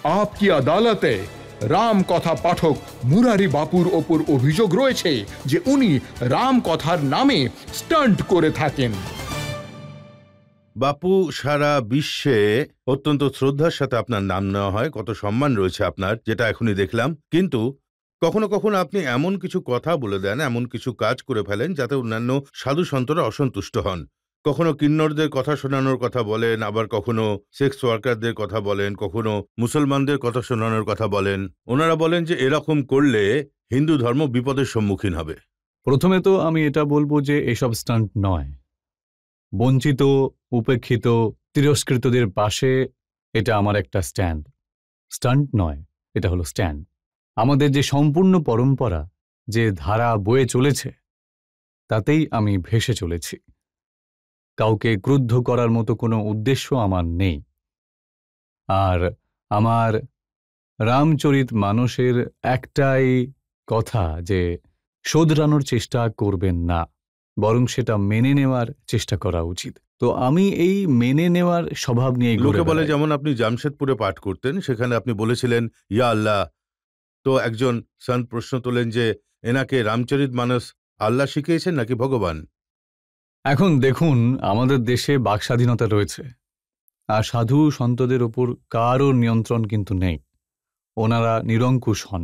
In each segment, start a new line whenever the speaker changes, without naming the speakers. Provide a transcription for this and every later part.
आपकी আদালতে রাম কথা পাঠক মুরারি বাপুর ওপর অভিযোগ রয়েছে যে উনি রাম কথার নামে স্টান্ট করে থাকেন।
বাপু, সারা বিশ্বে অত্যন্ত শ্রদ্ধার সাথে আপনার নাম নেওয়া হয়, কত সম্মান রয়েছে আপনার, যেটা এখনই দেখলাম। কিন্তু কখনো কখনো আপনি এমন কিছু কথা বলে দেন, এমন কিছু কাজ করে ফেলেন যাতে অন্যান্য সাধু সন্তরা অসন্তুষ্ট হন। কখনো কিন্নরদের কথা শোনানোর কথা বলেন, আবার কখনো সেক্স ওয়ার্কারদের কথা বলেন, কখনো মুসলমানদের কথা শোনানোর কথা বলেন। ওনারা বলেন যে এরকম করলে হিন্দু ধর্ম বিপদের সম্মুখীন হবে।
প্রথমে তো আমি এটা বলবো যে এসব স্টান্ট নয়। বঞ্চিত, উপেক্ষিত, তিরস্কৃতদের পাশে এটা আমার একটা স্ট্যান্ড। স্টান্ট নয়, এটা হলো স্ট্যান্ড। আমাদের যে সম্পূর্ণ পরম্পরা, যে ধারা বয়ে চলেছে, তাতেই আমি ভেসে চলেছি। কাউকে ক্রুদ্ধ করার মতো কোনো উদ্দেশ্য আমার নেই। আর আমার রামচরিত মানসের একটাই কথা যে শোধরানোর চেষ্টা করবেন না, বরং সেটা মেনে নেওয়ার চেষ্টা করা উচিত। তো আমি এই মেনে নেওয়ার স্বভাব নিয়ে
লোকে বলে, যেমন আপনি জামশেদপুরে পাঠ করতেন, সেখানে আপনি বলেছিলেন ইয়া আল্লাহ। তো একজন সন্ত প্রশ্ন তোলেন যে এনাকে রামচরিত মানস আল্লাহ শিখিয়েছেন নাকি ভগবান?
এখন দেখুন, আমাদের দেশে বাক স্বাধীনতা রয়েছে, আর সাধু সন্তদের ওপর কারও নিয়ন্ত্রণ কিন্তু নেই। ওনারা নিরঙ্কুশ হন,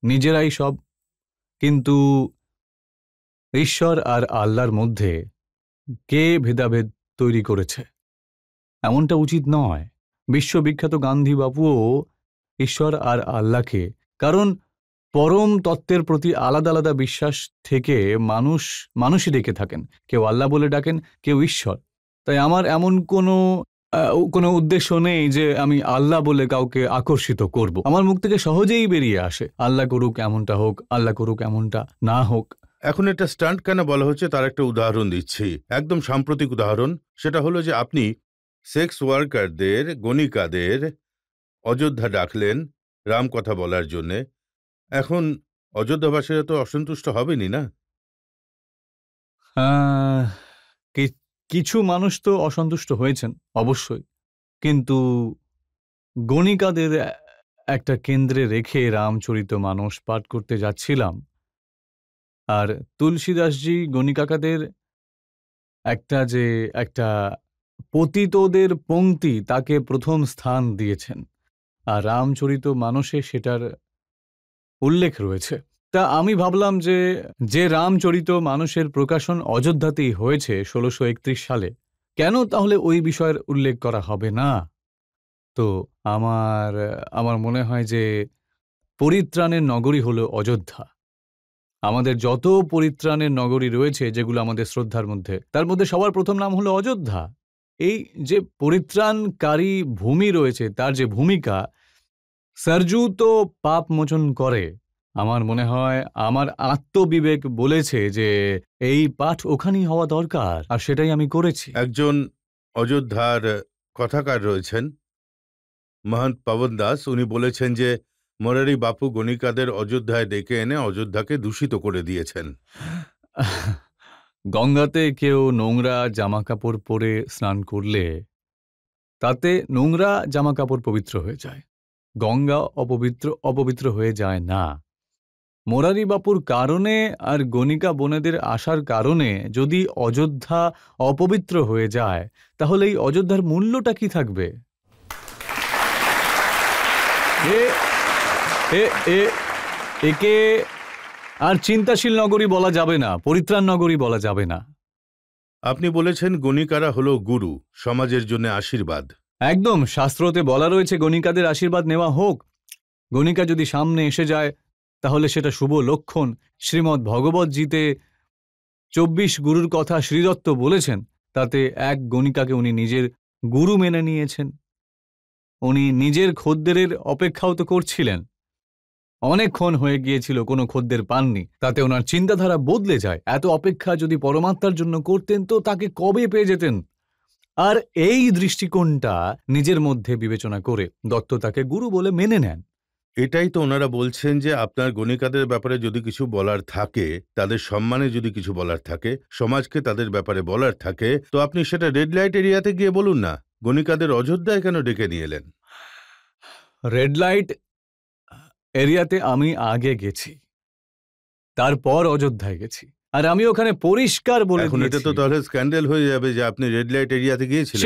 নিজেরাই সব। কিন্তু ঈশ্বর আর আল্লাহর মধ্যে কে ভেদাভেদ তৈরি করেছে? এমনটা উচিত নয়। বিশ্ববিখ্যাত গান্ধী বাপুও ঈশ্বর আর আল্লাহকে, কারণ পরম তত্ত্বের প্রতি আলাদা আলাদা বিশ্বাস থেকে মানুষই ডেকে থাকেন। কেউ আল্লাহ বলে ডাকেন, কেউ ঈশ্বর। তাই আমার এমন কোনো উদ্দেশ্য নেই যে আমি আল্লাহ বলে কাউকে আকর্ষিত করব। আমার মুখ থেকে সহজেই বেরিয়ে আসে, আল্লাহ করুক এমনটা হোক, আল্লাহ করুক এমনটা না হোক।
এখন এটা স্টান্ট কেন বলা হচ্ছে তার একটা উদাহরণ দিচ্ছি, একদম সাম্প্রতিক উদাহরণ। সেটা হলো যে আপনি সেক্স ওয়ার্কারদের, গণিকাদের অযোধ্যা ডাকলেন রাম কথা বলার জন্যে। এখন অযোধ্যাবাসীরা তো অসন্তুষ্ট হবেনি না?
কিছু মানুষ তো অসন্তুষ্ট হয়েছেন অবশ্যই, কিন্তু গণিকাদের একটা কেন্দ্রে রেখে রামচরিত মানস পাঠ করতে যাচ্ছিলাম, আর তুলসীদাসজি গণিকাকাদের একটা পতিতদের পংক্তি, তাকে প্রথম স্থান দিয়েছেন, আর রামচরিত মানসে সেটার উল্লেখ রয়েছে। তা আমি ভাবলাম যে রামচরিত মানসের প্রকাশন অযোধ্যাতেই হয়েছে 1631 সালে, কেন তাহলে ওই বিষয়ের উল্লেখ করা হবে না? তো আমার মনে হয় যে পরিত্রাণের নগরী হলো অযোধ্যা। আমাদের যত পরিত্রাণের নগরী রয়েছে যেগুলো আমাদের শ্রদ্ধার মধ্যে, তার মধ্যে সবার প্রথম নাম হলো অযোধ্যা। এই যে পরিত্রাণকারী ভূমি রয়েছে, তার যে ভূমিকা, সরজু তো পাপ মোচন করে। আমার মনে হয় আমার আত্মবিবেক বলেছে যে এই পাঠ ওখানেই হওয়া দরকার, আর সেটাই আমি করেছি।
একজন অযোধ্যার কথাকার রয়েছেন, মহন্ত পবন দাস। উনি বলেছেন যে মোরারি বাপু গণিকাদের অযোধ্যায় ডেকে এনে অযোধ্যাকে দূষিত করে দিয়েছেন।
গঙ্গাতে কেউ নোংরা জামাকাপড় পরে স্নান করলে তাতে নোংরা জামাকাপড় পবিত্র হয়ে যায়, গঙ্গা অপবিত্র হয়ে যায় না। মোরারি বাপুর কারণে আর গণিকা বোনেদের আসার কারণে যদি অযোধ্যা অপবিত্র হয়ে যায়, তাহলে এই অযোধ্যার মূল্যটা কি থাকবে? একে আর চিন্তাশীল নগরী বলা যাবে না, পরিত্রাণ নগরী বলা যাবে না।
আপনি বলেছেন গণিকারা হলো গুরু, সমাজের জন্য আশীর্বাদ।
একদম, শাস্ত্রতে বলা রয়েছে গণিকাদের আশীর্বাদ নেওয়া হোক। গণিকা যদি সামনে এসে যায় তাহলে সেটা শুভ লক্ষণ। শ্রীমদ্ ভগবদ্গীতে 24 গুরুর কথা শ্রীদত্ত বলেছেন, তাতে এক গণিকাকে উনি নিজের গুরু মেনে নিয়েছেন। উনি নিজের খদ্দেরের অপেক্ষাও তো করছিলেন, অনেকক্ষণ হয়ে গিয়েছিল, কোনো খদ্দের পাননি, তাতে ওনার চিন্তাধারা বদলে যায়। এত অপেক্ষা যদি পরমাত্মার জন্য করতেন তো তাকে কবে পেয়ে যেতেন। আর এই দৃষ্টিকোণটা নিজের মধ্যে বিবেচনা করে দত্ত তাকে গুরু বলে মেনে নেন।
এটাই তো ওনারা বলছেন যে আপনার গণিকাদের ব্যাপারে যদি কিছু বলার থাকে, তাদের সম্মানে যদি কিছু বলার থাকে, সমাজকে তাদের ব্যাপারে বলার থাকে, তো আপনি সেটা রেড লাইট এরিয়াতে গিয়ে বলুন না। গণিকাদের অযোধ্যায় কেন ডেকে নিয়ে এলেন?
রেড লাইট এরিয়াতে আমি আগে গেছি, তারপর অযোধ্যায় গেছি, আর আমি ওখানে পরিষ্কার বলে
এখন এটা তো
দিয়েছি।
তাহলে স্ক্যান্ডাল হয়ে যাবে যে আপনি রেড লাইট এরিয়াতে গিয়েছিলেন।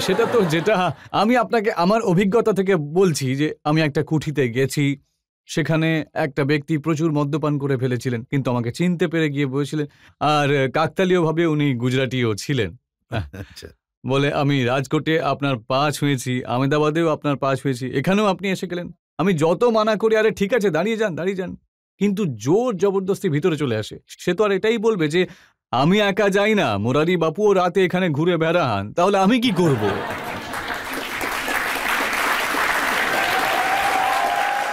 সেটা তো যেটা আমি আপনাকে আমার অভিজ্ঞতা থেকে বলছি, যে আমি একটা কুঠিতে গেছি, সেখানে একটা ব্যক্তি প্রচুর মদ্যপান করে ফেলেছিলেন, কিন্তু আমাকে চিনতে পেরে গিয়ে বলেছিলেন, আর কাকতালীয়ভাবে উনি গুজরাটিও ছিলেন।
আচ্ছা,
বলে, আমি রাজকোটে আপনার পা ছুঁয়েছি, আহমেদাবাদেও আপনার পা ছুঁয়েছি, এখানেও আপনি এসে গেলেন। আমি যত মানা করি, আরে ঠিক আছে দাঁড়িয়ে যান, কিন্তু জোর জবরদস্তি ভিতরে চলে আসে। সে তো আর এটাই বলবে যে আমি একা যাই না, মুরারি বাপুও রাতে এখানে ঘুরে বেড়ান, তাহলে আমি কি করব?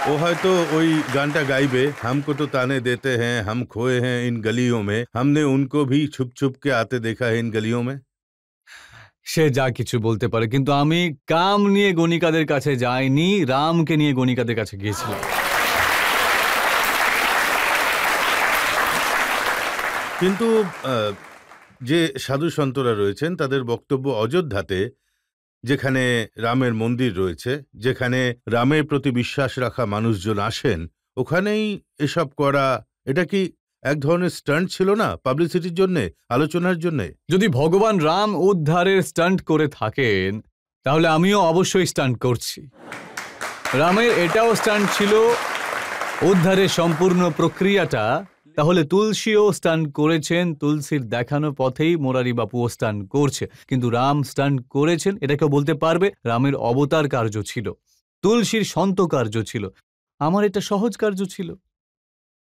ও হয়তো ওই গানটা গাইবে, হামকো তো তানে দেতে হ্যাঁ হাম খোয়ে হ্যাঁ ইন গলিयों में, हमने उनको भी छुप छुप के आते देखा है इन गलियों में।
সে যা কিছু বলতে পারে, কিন্তু আমি কাম নিয়ে গণিকাদের কাছে যাইনি, রামকে নিয়ে গণিকাদের কাছে গিয়েছিলাম।
কিন্তু যে সাধু সন্তরা রয়েছেন তাদের বক্তব্য অযোধ্যাতে, যেখানে রামের মন্দির রয়েছে, যেখানে রামের প্রতি বিশ্বাস রাখা মানুষজন আসেন, ওখানেই এসব করা, এটা কি এক ধরনের স্টান্ট ছিল না, পাবলিসিটির জন্য, আলোচনার জন্য?
যদি ভগবান রাম উদ্ধারের স্টান্ট করে থাকেন, তাহলে আমিও অবশ্যই স্টান্ট করছি। রামের এটাও স্টান্ট ছিল, উদ্ধারের সম্পূর্ণ প্রক্রিয়াটা। তাহলে তুলসীও স্টান্ট করেছেন, তুলসীর দেখানো পথেই মোরারি বাপুও স্টান্ট করছে, কিন্তু রাম স্টান্ট করেছেন, এটা কেউ বলতে পারবে? রামের অবতার কার্য ছিল, তুলসীর সন্ত কার্য ছিল, আমার এটা সহজ কার্য ছিল।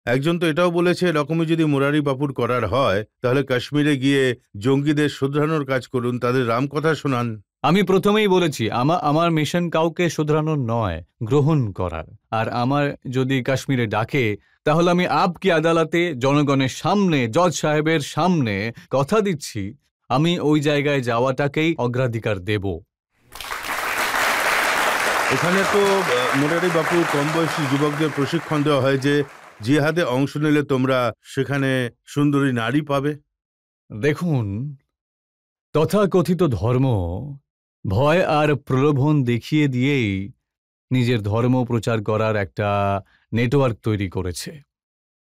একজন তো এটাও বলেছে, এরকমই যদি মুরারি বাপুর করার হয় তাহলে কাশ্মীরে গিয়ে জঙ্গিদের শুধরানোর কাজ করুন, তাদের রামকথা শোনান।
আমি প্রথমেই বলেছি, আমার মিশন কাউকে শুধরানোর নয়, গ্রহণ করার। আর আমার যদি কাশ্মীরে ডাকে, তাহলে আমি আপকি আদালতে জনগণের সামনে, জজ সাহেবের সামনে কথা দিচ্ছি, আমি ওই জায়গায় যাওয়াটাকেই অগ্রাধিকার দেব।
এখানে তো মুরারি বাপু কম বয়সী যুবকদের প্রশিক্ষণ দেওয়া হয় যে জিহাদে অংশ নিলে তোমরা সেখানে সুন্দরী নারী পাবে।
দেখুন, তথাকথিত ধর্ম ভয় আর প্রলোভন দেখিয়ে দিয়েই নিজের ধর্ম প্রচার করার একটা নেটওয়ার্ক তৈরি করেছে।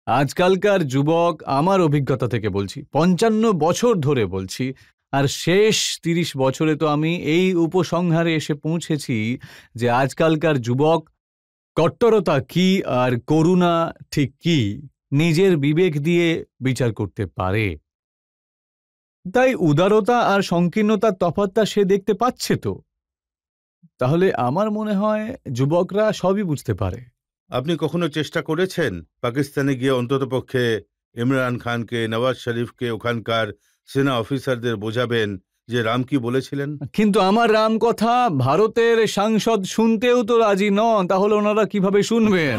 আজকালকার যুবক, আমার অভিজ্ঞতা থেকে বলছি, 55 বছর ধরে বলছি, আর শেষ 30 বছরে তো আমি এই উপসংহারে এসে পৌঁছেছি যে আজকালকার যুবক কট্টরতা কি আর করুণা ঠিক কি নিজের বিবেক দিয়ে বিচার করতে পারে। তাই উদারতা আর সংকীর্ণতার তফাৎটা সে দেখতে পাচ্ছে তো। তাহলে আমার মনে হয় যুবকরা সবই বুঝতে পারে।
আপনি কখনো চেষ্টা করেছেন পাকিস্তানে গিয়ে অন্ততপক্ষে ইমরান খানকে, নওয়াজ শরীফকে, ওখানকার সেনা অফিসারদের বোঝাবেন যে রাম কি বলেছিলেন?
কিন্তু আমার রাম কথা ভারতের সাংসদ শুনতেও তো রাজি নন, তাহলে ওনারা কিভাবে শুনবেন?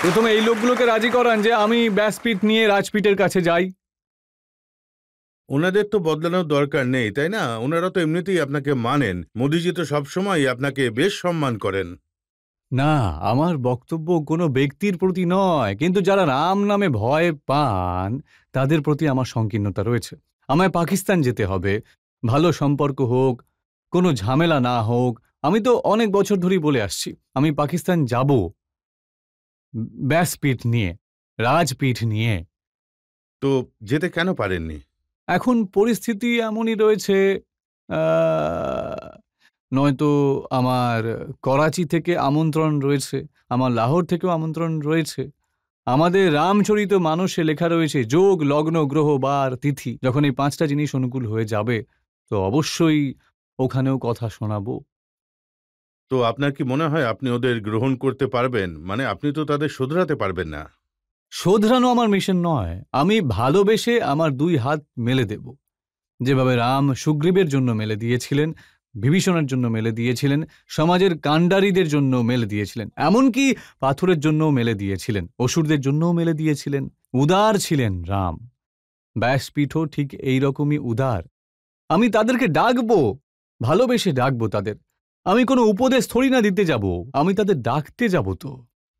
প্রথমে এই লোকগুলোকে রাজি করান যে আমি ব্যাসপীঠ নিয়ে রাজপীঠের কাছে যাই।
ওনাদের তো বদলানোর দরকার নেই, তাই না? ওনারা তো এমনিতেই আপনাকে মানেন। মোদিজি তো সবসময় আপনাকে বেশ সম্মান করেন।
না, আমার বক্তব্য কোনো ব্যক্তির প্রতি নয়, কিন্তু যারা রাম নামে ভয় পান তাদের প্রতি আমার সংকীর্ণতা রয়েছে। আমায় পাকিস্তান যেতে হবে, ভালো সম্পর্ক হোক, কোনো ঝামেলা না হোক। আমি তো অনেক বছর ধরেই বলে আসছি আমি পাকিস্তান যাব, ব্যাসপীঠ নিয়ে, রাজপীঠ নিয়ে।
তো যেতে কেন পারেননি?
এখন পরিস্থিতি এমনই রয়েছে, নয়তো আমার করাচি থেকে আমন্ত্রণ রয়েছে, আমার লাহোর থেকেও আমন্ত্রণ রয়েছে। আমাদের রামচরিত মানুষে লেখা রয়েছে যোগ, লগ্ন, গ্রহ, বার, তিথি। যখন এই 5টা জিনিস অনুকূল হয়ে যাবে, তো অবশ্যই ওখানেও কথা শোনাবো।
তো আপনার কি মনে হয় আপনি ওদের গ্রহণ করতে পারবেন? মানে আপনি তো তাদের শোধরাতে পারবেন না।
শোধরানো আমার মিশন নয়, আমি ভালোবেসে আমার 2 হাত মেলে দেব। যেভাবে রাম সুগ্রীবের জন্য মেলে দিয়েছিলেন, বিভীষণের জন্য মেলে দিয়েছিলেন, সমাজের কাণ্ডারীদের জন্য মেলে দিয়েছিলেন, এমনকি পাথরের জন্যও মেলে দিয়েছিলেন, অসুরদের জন্যও মেলে দিয়েছিলেন। উদার ছিলেন রাম। ব্যাসপীঠও ঠিক এইরকমই উদার। আমি তাদেরকে ডাকবো, ভালোবেসে ডাকবো তাদের। আমি কোনো উপদেশ থরি না দিতে যাব, আমি তাদের ডাকতে যাব। তো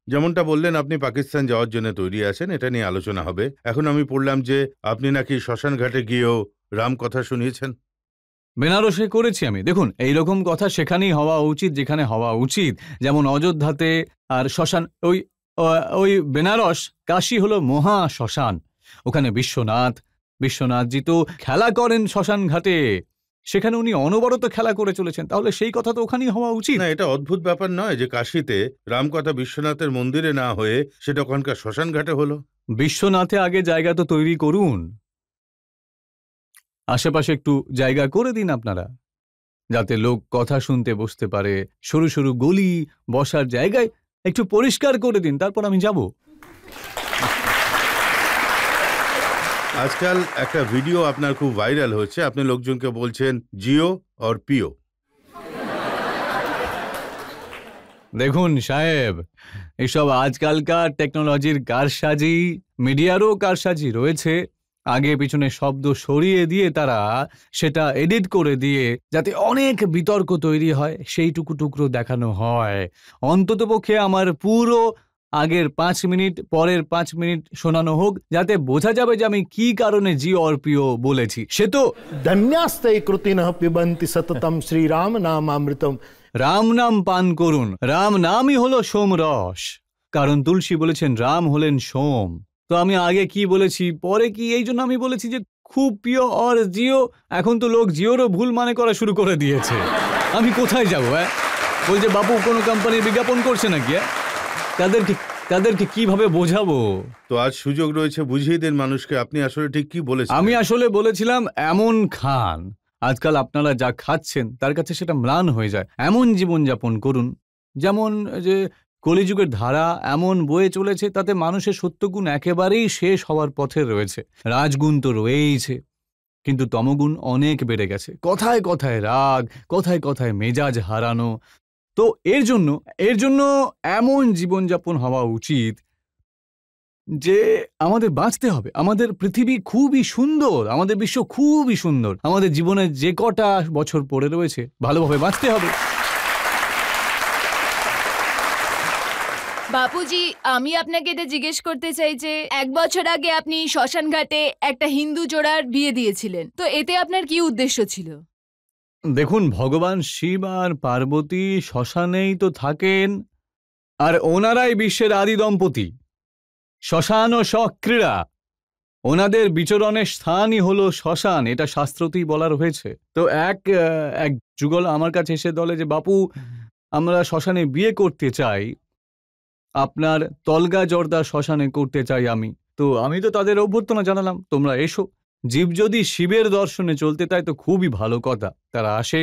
যেমনটা বললেন আপনি পাকিস্তান যাওয়ার জন্য তৈরি আছেন, এটা নিয়ে আলোচনা হবে। এখন আমি পড়লাম যে আপনি নাকি শ্মশান ঘাটে গিয়েও রাম কথা শুনিয়েছেন।
বেনারসে করেছি আমি। দেখুন, এইরকম কথা সেখানেই হওয়া উচিত যেখানে হওয়া উচিত। যেমন অযোধ্যাতে, আর শ্মশান ওই বেনারস, কাশী হলো মহা শ্মশান। ওখানে বিশ্বনাথজি তো খেলা করেন শ্মশান ঘাটে, সেখানে উনি অনবরত খেলা করে চলেছেন, তাহলে সেই কথা তো ওখানেই হওয়া উচিত।
না, এটা অদ্ভুত ব্যাপার নয় যে কাশীতে রামকথা বিশ্বনাথের মন্দিরে না হয়ে সেটা ওখানকার শ্মশান ঘাটে হলো?
বিশ্বনাথে আগে জায়গা তো তৈরি করুন, আশেপাশে একটু জায়গা করে দিন আপনারা, যাতে লোক কথা শুনতে বসতে পারে। সরু সরু গলি, বসার জায়গায় একটু পরিষ্কার করে দিন, তারপর আমি যাব।
আজকাল একটা ভিডিও আপনার খুব ভাইরাল হচ্ছে, আপনি লোকজনকে বলছেন জিও আর পিও।
দেখুন সাহেব, এসব আজকালকার টেকনোলজির কারসাজি, মিডিয়ারও কারসাজি রয়েছে। আগে পিছনে শব্দ সরিয়ে দিয়ে তারা সেটা এডিট করে দিয়ে যাতে অনেক বিতর্ক তৈরি হয়, সেই টুকরো দেখানো হয়। অন্ততপক্ষে আমার পুরো আগের 5 মিনিট, পরের 5 মিনিট শোনানো হোক, যাতে বোঝা যাবে যে আমি কি কারণে জি और পিও বলেছি। সে তো
ধন্যাস্তে কৃতিনঃ পিবন্তি সততম শ্রীরাম নামামৃতম।
রাম নাম পান করুন। রাম নামই হলো সোমরস, কারণ তুলসী বলেছেন রাম হলেন সোম। তো আমি আগে কি বলেছি, পরে কি, এই জন্য আমি বলেছি যে খুব পিও আর জিও। এখন তো লোক জিওরও ভুল মানে করা শুরু করে দিয়েছে। আমি কোথায় যাবো? বলছে বাপু কোনো কোম্পানির বিজ্ঞাপন করছে নাকি? তাদেরকে কিভাবে বোঝাবো?
তো আজ সুযোগ রয়েছে, বুঝিয়ে দেন মানুষকে আপনি আসলে ঠিক কি বলেছেন।
আমি আসলে বলেছিলাম এমন খান, আজকাল আপনারা যা খাচ্ছেন তার কাছে সেটা ম্লান হয়ে যায়। এমন জীবনযাপন করুন যেমন যে কলিযুগের ধারা এমন বয়ে চলেছে, তাতে মানুষের সত্যগুণ একেবারেই শেষ হওয়ার পথে রয়েছে। রাজগুণ তো রয়েইছে, কিন্তু তমগুণ অনেক বেড়ে গেছে। কথায় কথায় রাগ, কথায় কথায় মেজাজ হারানো। তো এর জন্য এমন জীবনযাপন হওয়া উচিত যে আমাদের বাঁচতে হবে। আমাদের পৃথিবী খুবই সুন্দর, আমাদের বিশ্ব খুবই সুন্দর। আমাদের জীবনে যে কটা বছর পড়ে রয়েছে, ভালোভাবে বাঁচতে হবে।
বাপুজি, আমি আপনাকে এটা জিজ্ঞেস করতে চাই যে 1 বছর আগে আপনি শ্মশান ঘাটে একটা হিন্দু জোড়ার বিয়ে দিয়েছিলেন, তো এতে আপনার কি উদ্দেশ্য ছিল?
দেখুন, ভগবান শিব আর পার্বতী শ্মশানেই তো থাকেন, আর ওনারাই বিশ্বের আদি দম্পতি। শ্মশান ও সক্রীড়া, ওনাদের বিচরণের স্থানই হলো শ্মশান, এটা শাস্ত্রতেই বলা রয়েছে। তো এক যুগল আমার কাছে এসে বলে যে বাপু, আমরা শ্মশানে বিয়ে করতে চাই, আপনার তলগা জর্দা শ্মশানে করতে চাই আমি। তো আমি তো তাদের অভ্যর্থনা জানালাম, তোমরা এসো। জীব যদি শিবের দর্শনে চলতে চায় তো খুবই ভালো কথা। তারা আসে,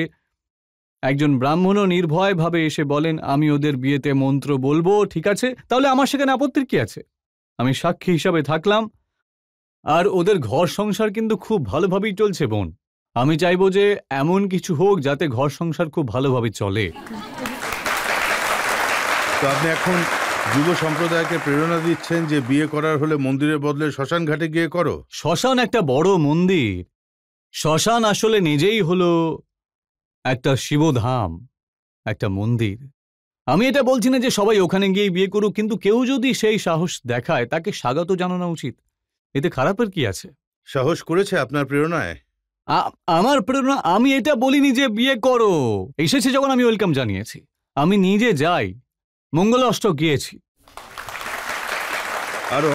একজন ব্রাহ্মণও নির্ভয়ভাবে এসে বলেন আমি ওদের বিয়েতে মন্ত্র বলবো, ঠিক আছে, তাহলে আমার সেখানে আপত্তির কি আছে? আমি সাক্ষী হিসাবে থাকলাম। আর ওদের ঘর সংসার কিন্তু খুব ভালোভাবেই চলছে বোন। আমি চাইবো যে এমন কিছু হোক যাতে ঘর সংসার খুব ভালোভাবে চলে।
তো আপনি এখন যুব সম্প্রদায়কে প্রেরণা দিচ্ছেন যে বিয়ে করার হলে মন্দিরের বদলে শ্মশান ঘাটে গিয়ে করো।
শ্মশান একটা বড় মন্দির। শ্মশান আসলে নিজেই হলো একটা শিবধাম, একটা মন্দির। আমি এটা বলছি না যে সবাই ওখানে গিয়ে বিয়ে করুক, কিন্তু কেউ যদি সেই সাহস দেখায় তাকে স্বাগত জানানো উচিত। এতে খারাপের কি আছে?
সাহস করেছে আপনার প্রেরণায়?
আমার প্রেরণা, আমি এটা বলিনি যে বিয়ে করো। এসেছে যখন আমি ওয়েলকাম জানিয়েছি। আমি নিজে যাই, মঙ্গল অষ্টক গিয়েছি।
আরো